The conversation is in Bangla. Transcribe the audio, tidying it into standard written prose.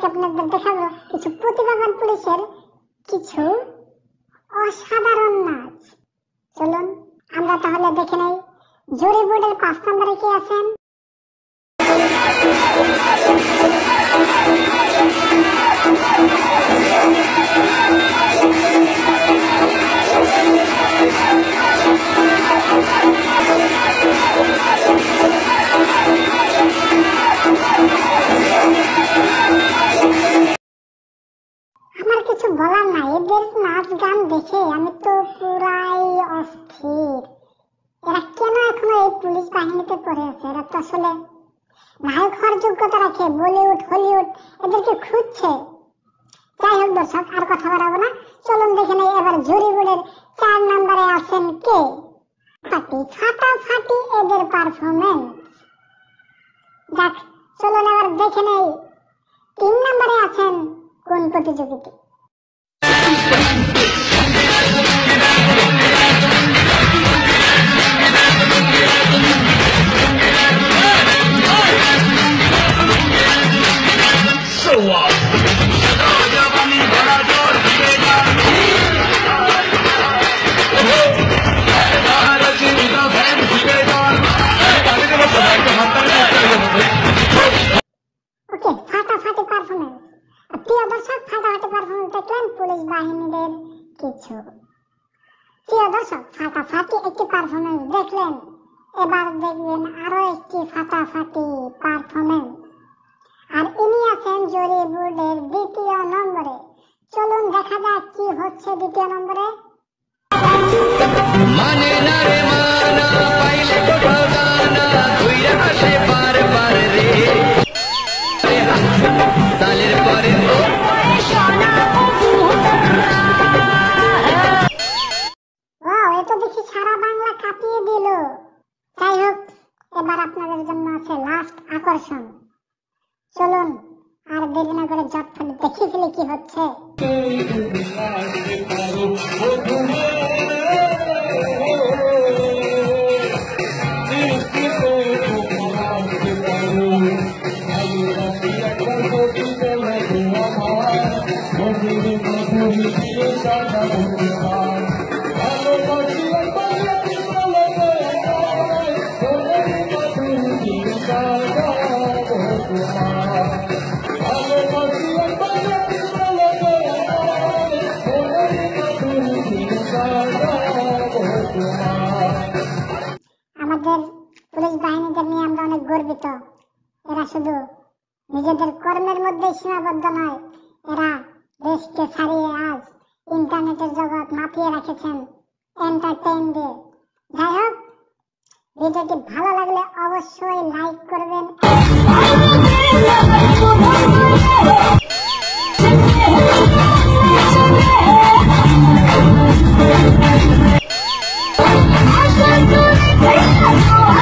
আজকে আপনাদের দেখাবো কিছু প্রতিভাবান পুলিশের কিছু অসাধারণ নাচ। চলুন আমরা তাহলে দেখে নেই জুরি বোর্ডের 5 নম্বরে কে আছেন। আমার কিছু বলার নাই, এদের নাচ গান দেখে আমি তো পুরাই অস্থির। এরা কেন এখনো এই পুলিশ বাহিনীতে পড়ে আছে? এরা তো আসলে নায়ক হওয়ার যোগ্যতা রাখে, বলিউড হলিউড এদেরকে খুঁজছে। যাই হোক দর্শক, আর কথা বাড়াবো না, চলুন দেখে নেই এবার জুরি বোর্ডের 4 নম্বরে আছেন কে। ফাটাফাটি এদের পারফরমেন্স। যাক চলুন এবার দেখে নেই 3 নম্বরে আছেন কোন প্রতিযোগিতা। ফাটাফাটি পারফরমেন্স। প্রিয় দর্শক, ফাটাফাটি পারফরমেন্স দেখলেন পুলিশ বাহিনীদের কিছু। প্রিয় দর্শক, ফাটাফাটি একটি পারফরমেন্স দেখলেন, এবার দেখবেন আরো একটি ফাটাফাটি পারফরমেন্স। আর ইনি আছেন জুরি বোর্ডের 2য় নম্বরে। চলুন দেখা যাক কি হচ্ছে 2য় নম্বরে। মানে না রে মানা পাইলে কোথাও জানা ধুইরা আসে বারবার রে তালের পরে এ তো দেখি সারা বাংলা কাঁপিয়ে দিল। যাই হোক, এবার আপনাদের জন্য আছে লাস্ট আকর্ষণ। চলুন আর দেরি না করে ঝটফট দেখে ফেলি কি হচ্ছে। আমাদের পুলিশ বাহিনীদের নিয়ে আমরা অনেক গর্বিত। এরা শুধু নিজেদের কর্মের মধ্যে সীমাবদ্ধ নয়, এরা দেশকে ছাড়িয়ে আজ ইন্টারনেটের জগৎ মাতিয়ে রেখেছেন এন্টারটেইন দিয়ে। যাই হোক, ভিডিওটি ভালো লাগলে অবশ্যই লাইক করবেন। I'm